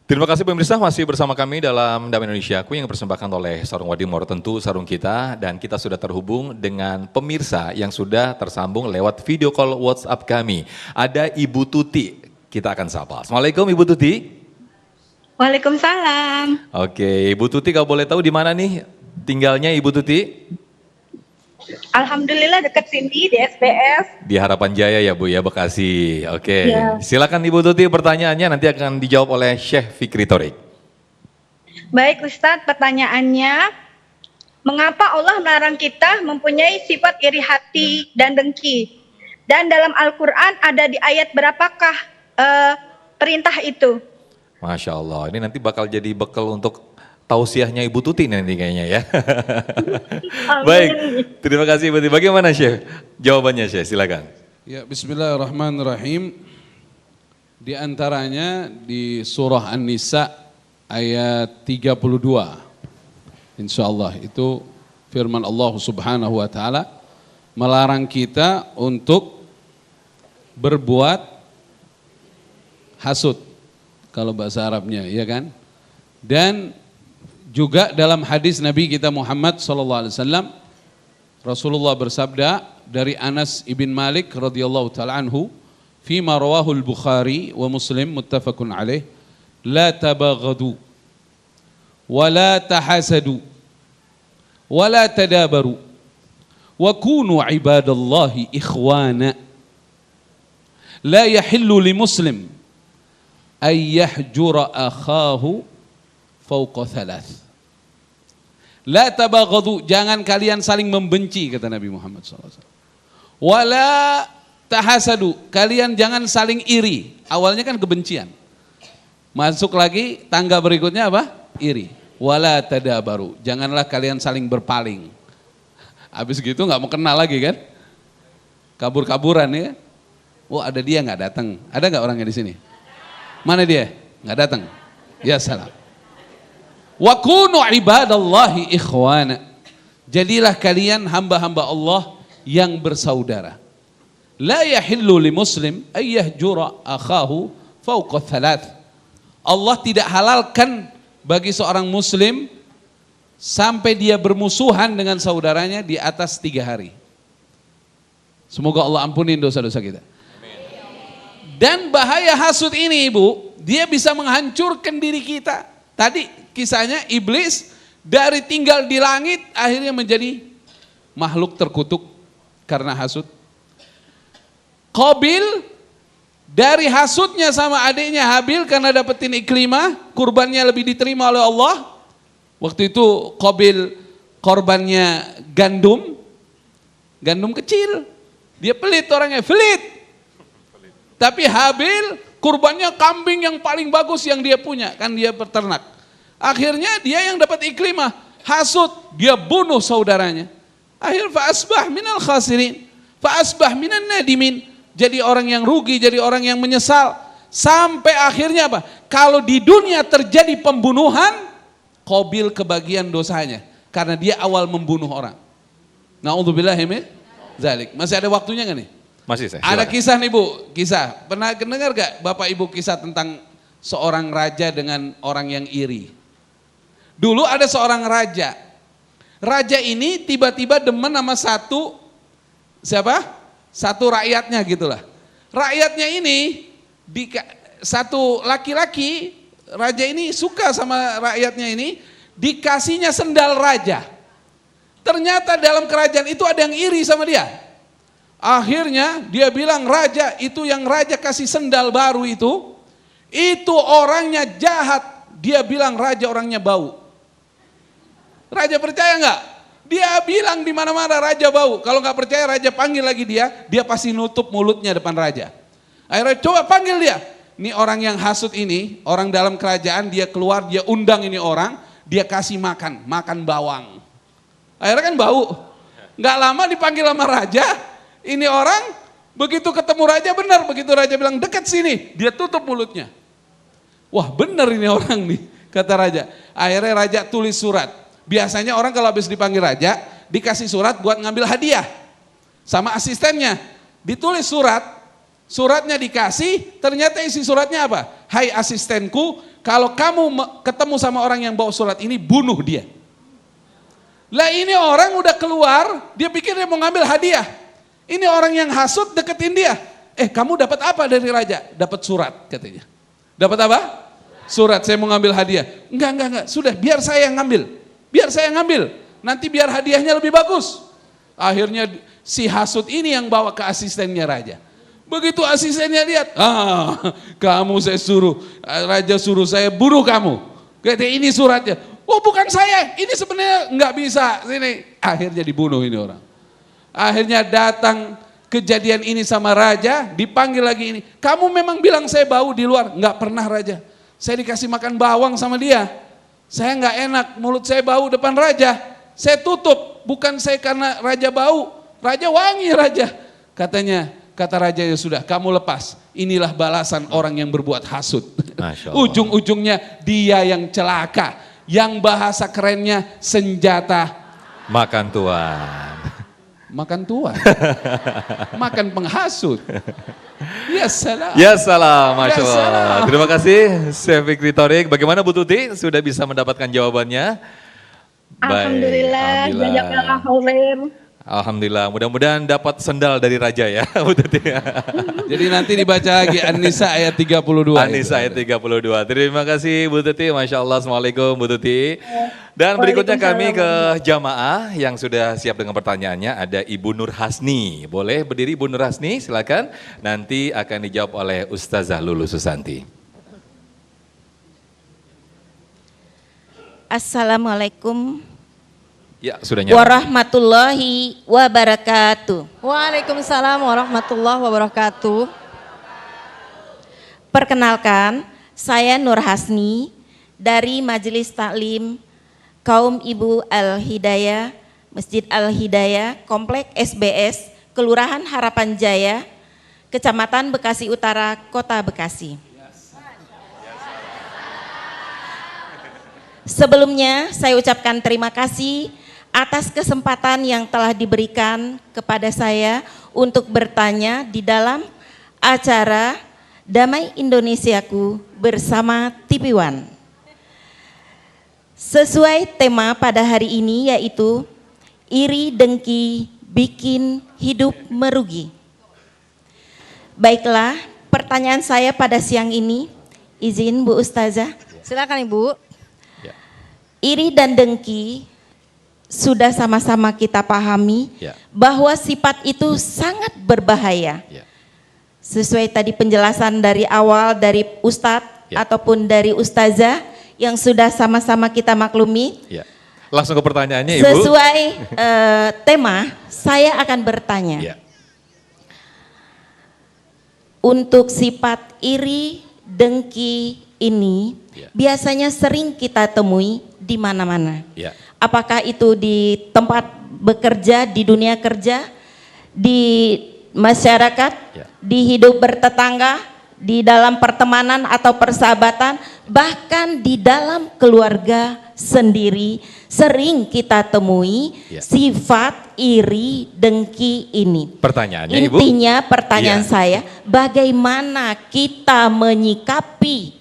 Terima kasih pemirsa, masih bersama kami dalam Damai Indonesiaku yang dipersembahkan oleh Sarung Wadimor, tentu sarung kita, dan kita sudah terhubung dengan pemirsa yang sudah tersambung lewat video call WhatsApp kami. Ada Ibu Tuti, kita akan sapa. Assalamualaikum Ibu Tuti. Waalaikumsalam. Oke, Ibu Tuti kalau boleh tahu di mana nih tinggalnya Ibu Tuti? Alhamdulillah dekat sini di SBS. Di Harapan Jaya ya Bu ya, Bekasi. Oke, Ya. silakan Ibu Tuti pertanyaannya nanti akan dijawab oleh Syekh Fikri Thorik. Baik Ustadz, pertanyaannya, mengapa Allah melarang kita mempunyai sifat iri hati dan dengki? Dan dalam Al-Quran ada di ayat berapakah perintah itu? Masya Allah, ini nanti bakal jadi bekal untuk tausiahnya Ibu Tuti nanti kayaknya ya. Baik, terima kasih Ibu Tuti. Bagaimana Syekh? Jawabannya Syekh, silakan. Ya, bismillahirrahmanirrahim. Di antaranya di surah An-Nisa ayat 32. Insyaallah itu firman Allah Subhanahu wa taala melarang kita untuk berbuat hasud kalau bahasa Arabnya, ya kan? Dan juga dalam hadis Nabi kita Muhammad SAW, Rasulullah bersabda dari Anas ibn Malik radhiyallahu taala anhu, fima rawahul Bukhari wa Muslim muttafaqun alaih, la tabaghadu wa la tahasadu wa la tadabaru wa kunu ibadallahi ikhwana la yahillu li muslim ay yahjura akhahu fauqa thalath. La tabaghadu, jangan kalian saling membenci, kata Nabi Muhammad SAW. Wala tahasadu, kalian jangan saling iri. Awalnya kan kebencian. Masuk lagi tangga berikutnya apa? Iri. Wala tadabaru, janganlah kalian saling berpaling. Habis gitu nggak mau kenal lagi kan? Kabur-kaburan ya. Oh ada dia nggak datang. Ada nggak orangnya di sini? Mana dia? Nggak datang. Ya salam. Wa kunu ibadallahi ikhwana. Jadilah kalian hamba-hamba Allah yang bersaudara. La yahillu li muslim ay yahjura akhahu fawqa thalath. Allah tidak halalkan bagi seorang muslim sampai dia bermusuhan dengan saudaranya di atas 3 hari. Semoga Allah ampuni dosa-dosa kita. Dan bahaya hasud ini Ibu, dia bisa menghancurkan diri kita. Tadi kisahnya iblis dari tinggal di langit akhirnya menjadi makhluk terkutuk karena hasud. Qabil dari hasudnya sama adiknya Habil karena dapetin iklimah, kurbannya lebih diterima oleh Allah. Waktu itu Qabil korbannya gandum kecil. Dia pelit orangnya, pelit. Tapi Habil kurbannya kambing yang paling bagus yang dia punya, kan dia peternak. Akhirnya dia yang dapat iklimah, hasud, dia bunuh saudaranya. Akhir fa asbah minal khasirin, fa asbah minan nadimin. Jadi orang yang rugi, jadi orang yang menyesal. Sampai akhirnya apa? Kalau di dunia terjadi pembunuhan, Qabil kebagian dosanya karena dia awal membunuh orang. Na'udzubillahi min dzalik. Masih ada waktunya enggak nih? Masih saya. Ada Silakan. kisah nih Bu, kisah. Pernah dengar gak Bapak Ibu kisah tentang seorang raja dengan orang yang iri? Dulu ada seorang raja. Raja ini tiba-tiba demen sama satu rakyatnya gitulah. Rakyatnya ini satu laki-laki, raja ini suka sama rakyatnya ini, dikasihnya sendal raja. Ternyata dalam kerajaan itu ada yang iri sama dia. Akhirnya dia bilang, raja itu yang raja kasih sendal baru itu orangnya jahat. Dia bilang raja orangnya bau. Raja percaya nggak? Dia bilang di mana-mana raja bau. Kalau nggak percaya raja panggil lagi dia pasti nutup mulutnya depan raja. Akhirnya coba panggil dia. Ini orang yang hasut ini, orang dalam kerajaan, dia keluar, dia undang ini orang, dia kasih makan bawang. Akhirnya kan bau. Nggak lama dipanggil sama raja. Ini orang begitu ketemu raja benar, begitu raja bilang dekat sini, dia tutup mulutnya. Wah benar ini orang nih, kata raja. Akhirnya raja tulis surat. Biasanya orang kalau habis dipanggil raja, dikasih surat buat ngambil hadiah. Sama asistennya, ditulis surat, suratnya dikasih, ternyata isi suratnya apa? Hai asistenku, kalau kamu ketemu sama orang yang bawa surat ini, bunuh dia. Lah ini orang udah keluar, dia pikir dia mau ngambil hadiah. Ini orang yang hasut deketin dia. Kamu dapat apa dari raja? Dapat surat katanya. Dapat apa? Surat, saya mau ngambil hadiah. Enggak. Sudah, biar saya yang ngambil. Biar saya yang ngambil. Nanti biar hadiahnya lebih bagus. Akhirnya si hasut ini yang bawa ke asistennya raja. Begitu asistennya lihat, kamu saya suruh, raja suruh saya bunuh kamu. Katanya ini suratnya. Oh bukan saya, ini sebenarnya nggak bisa. Sini. Akhirnya dibunuh ini orang. Akhirnya datang kejadian ini sama raja, dipanggil lagi ini. Kamu memang bilang saya bau di luar, nggak pernah raja. Saya dikasih makan bawang sama dia. Saya nggak enak, mulut saya bau depan raja. Saya tutup, bukan saya karena raja bau. Raja wangi raja. Kata raja, ya sudah, kamu lepas. Inilah balasan orang yang berbuat hasut. Ujung-ujungnya dia yang celaka. Yang bahasa kerennya senjata makan tuan. Makan tuan. Makan penghasut. Ya salam. Ya salam, Masya Allah. Terima kasih Chef Fikri Thorik. Bagaimana Bu Tuti? Sudah bisa mendapatkan jawabannya? Alhamdulillah. Jazakallah khairan. Alhamdulillah, mudah-mudahan dapat sendal dari raja ya Bu Tuti. Jadi nanti dibaca lagi An-Nisa ayat 32. An-Nisa ayat 32. Terima kasih Bu Tuti, Masya Allah. Assalamualaikum Bu Tuti. Dan berikutnya kami ke jamaah yang sudah siap dengan pertanyaannya. Ada Ibu Nur Hasni. Boleh berdiri Ibu Nur Hasni, silakan. Nanti akan dijawab oleh Ustazah Lulu Susanti. Assalamualaikum Ya, sudah nyala. warahmatullahi wabarakatuh. Waalaikumsalam warahmatullahi wabarakatuh. Perkenalkan, saya Nur Hasni dari Majelis Taklim Kaum Ibu Al-Hidayah, Masjid Al-Hidayah, Komplek SBS, Kelurahan Harapan Jaya, Kecamatan Bekasi Utara, Kota Bekasi. Sebelumnya saya ucapkan terima kasih atas kesempatan yang telah diberikan kepada saya untuk bertanya di dalam acara Damai Indonesiaku bersama TV One. Sesuai tema pada hari ini yaitu iri dengki bikin hidup merugi. Baiklah, pertanyaan saya pada siang ini, izin Bu Ustazah. Silakan Ibu. Iri dan dengki sudah sama-sama kita pahami bahwa sifat itu sangat berbahaya. Sesuai tadi penjelasan dari awal dari Ustadz ataupun dari Ustazah yang sudah sama-sama kita maklumi. Langsung ke pertanyaannya Ibu. Sesuai tema, saya akan bertanya. Untuk sifat iri, dengki ini biasanya sering kita temui di mana-mana. Apakah itu di tempat bekerja, di dunia kerja, di masyarakat, di hidup bertetangga, di dalam pertemanan atau persahabatan, bahkan di dalam keluarga sendiri sering kita temui sifat iri dengki ini. Pertanyaannya Ibu. Intinya pertanyaan saya, bagaimana kita menyikapi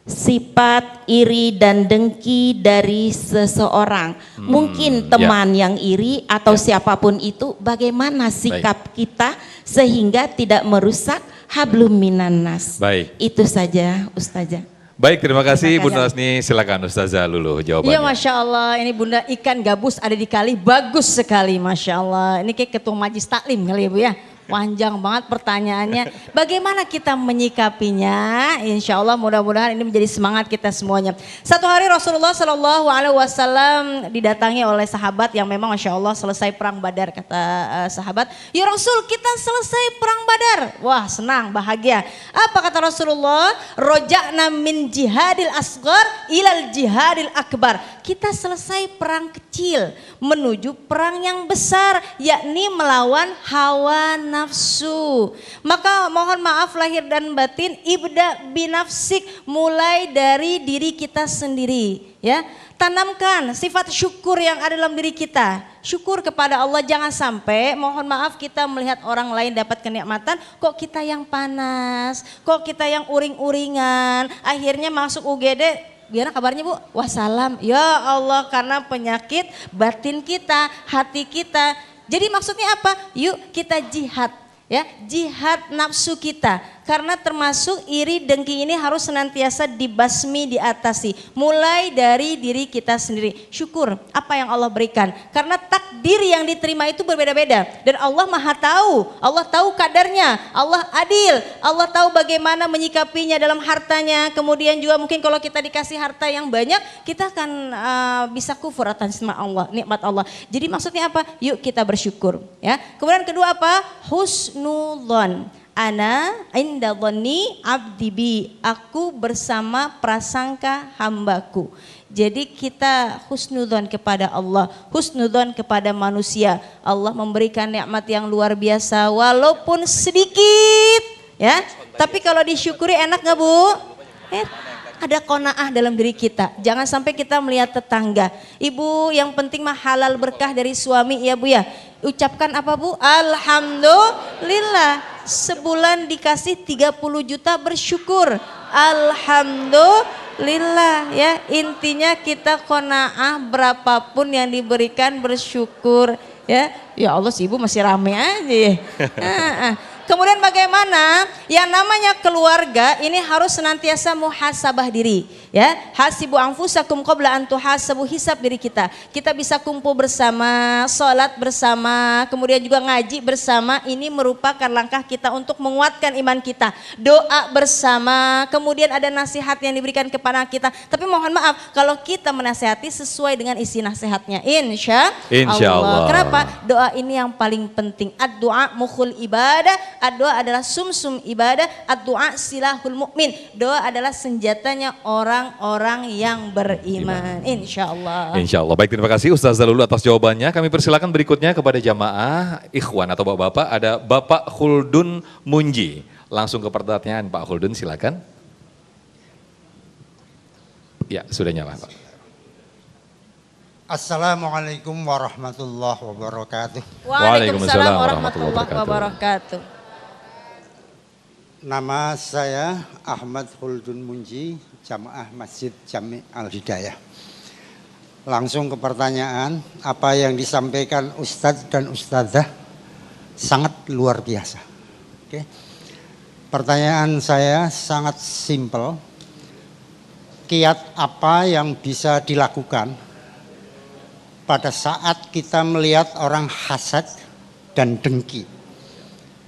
sifat iri dan dengki dari seseorang? Mungkin teman yang iri atau siapapun itu, bagaimana sikap kita sehingga tidak merusak hablum minan nas. Itu saja Ustazah. Baik, terima kasih Bu Nasni. Silakan Ustazah Lulu jawabannya. Iya Masya Allah, ini Bunda ikan gabus ada di kali, bagus sekali Masya Allah. Ini kayak ketua majlis taklim kali ya Bu ya. Panjang banget pertanyaannya. Bagaimana kita menyikapinya? Insya Allah mudah-mudahan ini menjadi semangat kita semuanya. Satu hari Rasulullah SAW didatangi oleh sahabat yang memang Masya Allah selesai perang Badar. Kata sahabat, ya Rasul kita selesai perang Badar. Wah senang, bahagia. Apa kata Rasulullah? Roja'na min jihadil asghar ilal jihadil akbar. Kita selesai perang kecil menuju perang yang besar, yakni melawan hawa nafsu. Maka mohon maaf lahir dan batin, ibda binafsik, mulai dari diri kita sendiri ya. Tanamkan sifat syukur yang ada dalam diri kita. Syukur kepada Allah, jangan sampai mohon maaf kita melihat orang lain dapat kenikmatan, kok kita yang panas, kok kita yang uring-uringan, akhirnya masuk UGD, gimana kabarnya Bu? Wassalam. Ya Allah, karena penyakit batin kita, hati kita. Jadi maksudnya apa? Yuk kita jihad. Ya, jihad nafsu kita, karena termasuk iri dengki ini harus senantiasa dibasmi, diatasi mulai dari diri kita sendiri. Syukur apa yang Allah berikan, karena takdir yang diterima itu berbeda-beda dan Allah Maha tahu, Allah tahu kadarnya, Allah adil, Allah tahu bagaimana menyikapinya dalam hartanya. Kemudian juga mungkin kalau kita dikasih harta yang banyak, kita akan bisa kufur atas nikmat Allah. Jadi maksudnya apa? Yuk kita bersyukur ya. Kemudian kedua apa? Husnudzon. Ana inda dhonni abdi bi, aku bersama prasangka hambaku. Jadi kita husnudzon kepada Allah, husnudzon kepada manusia. Allah memberikan nikmat yang luar biasa walaupun sedikit ya. Tapi kalau disyukuri enak gak Bu? Ada qanaah dalam diri kita. Jangan sampai kita melihat tetangga. Ibu, yang penting mah halal berkah dari suami ya Bu ya. Ucapkan apa Bu? Alhamdulillah. Sebulan dikasih 30 juta bersyukur. Alhamdulillah ya. Intinya kita qanaah berapapun yang diberikan bersyukur ya. Ya Allah, si Ibu masih rame aja ya. Kemudian bagaimana? Yang namanya keluarga ini harus senantiasa muhasabah diri ya. Hasibu anfusakum qabla an tuhasabu, hisab diri kita. Kita bisa kumpul bersama, sholat bersama, kemudian juga ngaji bersama. Ini merupakan langkah kita untuk menguatkan iman kita. Doa bersama, kemudian ada nasihat yang diberikan kepada kita. Tapi mohon maaf kalau kita menasihati sesuai dengan isi nasihatnya. Insya Allah. Kenapa? Doa ini yang paling penting. Ad-doa mukhul ibadah. Doa adalah sumsum ibadah, doa silahul mukmin. Doa adalah senjatanya orang-orang yang beriman. Insya Allah. Insya Allah. Baik, terima kasih Ustazah Lulu atas jawabannya. Kami persilakan berikutnya kepada jamaah ikhwan atau bapak-bapak. Ada Bapak Khuldun Munji. Langsung ke pertanyaan Pak Khuldun, silakan. Ya, sudah nyala Pak. Assalamualaikum warahmatullahi wabarakatuh. Waalaikumsalam warahmatullahi wabarakatuh. Nama saya Ahmad Khuldun Munji, Jamaah Masjid Jami Al-Hidayah. Langsung ke pertanyaan, apa yang disampaikan Ustadz dan Ustadzah sangat luar biasa. Oke. Pertanyaan saya sangat simpel. Kiat apa yang bisa dilakukan pada saat kita melihat orang hasad dan dengki?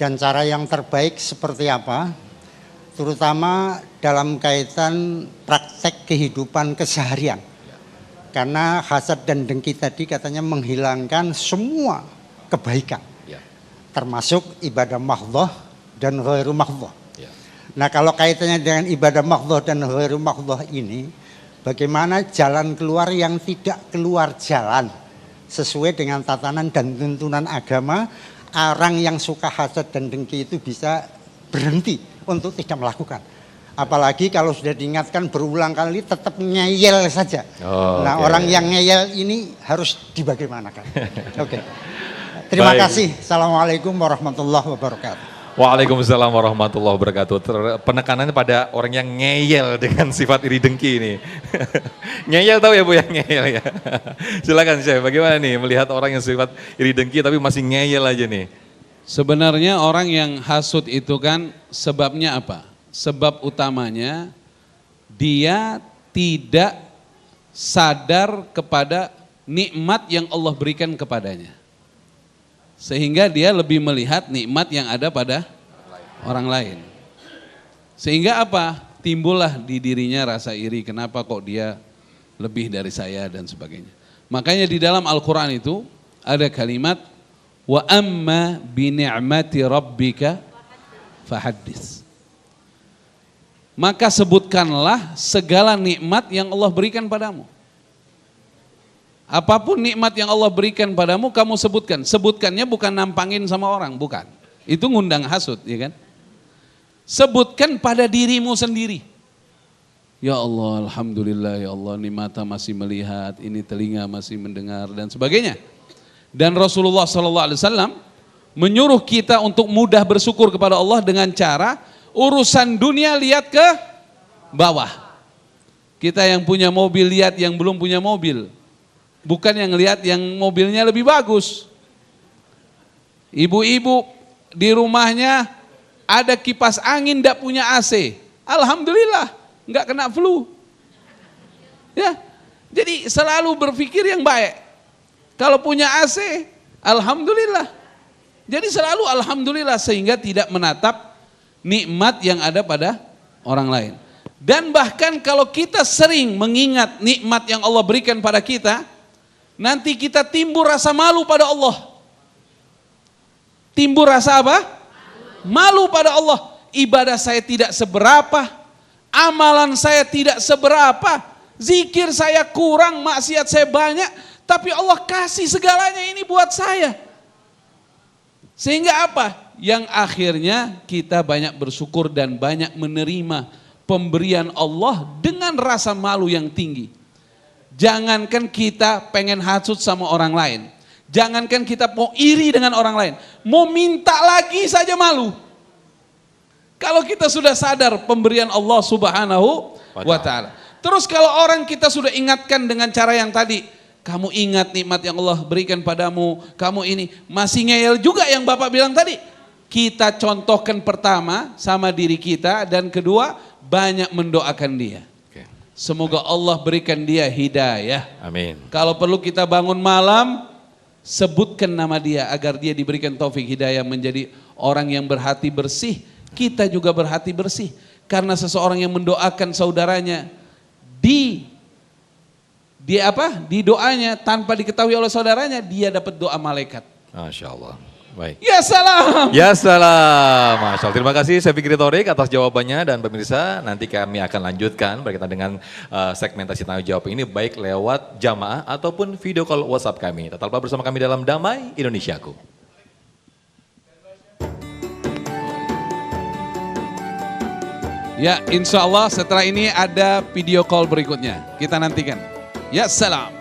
Dan cara yang terbaik seperti apa? Terutama dalam kaitan praktek kehidupan keseharian. Karena hasad dan dengki tadi katanya menghilangkan semua kebaikan. Termasuk ibadah mahdhah dan ghairu mahdhah. Nah, kalau kaitannya dengan ibadah mahdhah dan ghairu mahdhah ini, bagaimana jalan keluar yang tidak keluar jalan sesuai dengan tatanan dan tuntunan agama, orang yang suka hasad dan dengki itu bisa berhenti untuk tidak melakukan. Apalagi kalau sudah diingatkan berulang kali tetap ngeyel saja. Orang yang ngeyel ini harus dibagaimanakan. Oke. Terima kasih. Assalamualaikum warahmatullahi wabarakatuh. Waalaikumsalam warahmatullahi wabarakatuh. Penekanannya pada orang yang ngeyel dengan sifat iri dengki ini. Ngeyel tahu ya Bu yang ngeyel ya. Silakan Syekh, bagaimana nih melihat orang yang sifat iri dengki tapi masih ngeyel aja nih. Sebenarnya orang yang hasud itu kan sebabnya apa? Sebab utamanya dia tidak sadar kepada nikmat yang Allah berikan kepadanya. Sehingga dia lebih melihat nikmat yang ada pada orang lain. Sehingga apa? Timbullah di dirinya rasa iri, kenapa kok dia lebih dari saya dan sebagainya. Makanya di dalam Al-Quran itu ada kalimat wa amma bi ni'mati rabbika fahaddits. Maka sebutkanlah segala nikmat yang Allah berikan padamu. Apapun nikmat yang Allah berikan padamu, kamu sebutkan. Sebutkannya bukan nampangin sama orang, bukan. Itu ngundang hasud, ya kan? Sebutkan pada dirimu sendiri. Ya Allah, alhamdulillah ya Allah, ini mata masih melihat, ini telinga masih mendengar dan sebagainya. Dan Rasulullah SAW menyuruh kita untuk mudah bersyukur kepada Allah dengan cara urusan dunia lihat ke bawah. Kita yang punya mobil lihat yang belum punya mobil. Bukan yang lihat yang mobilnya lebih bagus. Ibu-ibu di rumahnya ada kipas angin tidak punya AC. Alhamdulillah, nggak kena flu. Ya, jadi selalu berpikir yang baik. Kalau punya AC, alhamdulillah. Jadi selalu alhamdulillah sehingga tidak menatap nikmat yang ada pada orang lain. Dan bahkan kalau kita sering mengingat nikmat yang Allah berikan pada kita, nanti kita timbul rasa malu pada Allah. Timbul rasa apa? Malu pada Allah. Ibadah saya tidak seberapa, amalan saya tidak seberapa, zikir saya kurang, maksiat saya banyak, tapi Allah kasih segalanya ini buat saya. Sehingga apa? Yang akhirnya kita banyak bersyukur dan banyak menerima pemberian Allah dengan rasa malu yang tinggi. Jangankan kita pengen hasut sama orang lain. Jangankan kita mau iri dengan orang lain. Mau minta lagi saja malu. Kalau kita sudah sadar pemberian Allah Subhanahu wa ta'ala. Terus kalau orang kita sudah ingatkan dengan cara yang tadi. Kamu ingat nikmat yang Allah berikan padamu. Kamu ini masih ngeyel juga yang Bapak bilang tadi. Kita contohkan pertama sama diri kita. Dan kedua banyak mendoakan dia. Semoga Allah berikan dia hidayah. Amin. Kalau perlu kita bangun malam, sebutkan nama dia agar dia diberikan taufik hidayah menjadi orang yang berhati bersih. Kita juga berhati bersih. Karena seseorang yang mendoakan saudaranya di doanya tanpa diketahui oleh saudaranya, dia dapat doa malaikat. Masya Allah. Baik. Ya salam. Ya salam. Masya Allah. Terima kasih saya Fikri Thorik atas jawabannya dan pemirsa nanti kami akan lanjutkan berkaitan dengan segmentasi tanya jawab ini baik lewat jamaah ataupun video call WhatsApp kami. Tetaplah bersama kami dalam Damai Indonesiaku. Ya insya Allah setelah ini ada video call berikutnya. Kita nantikan. Ya salam.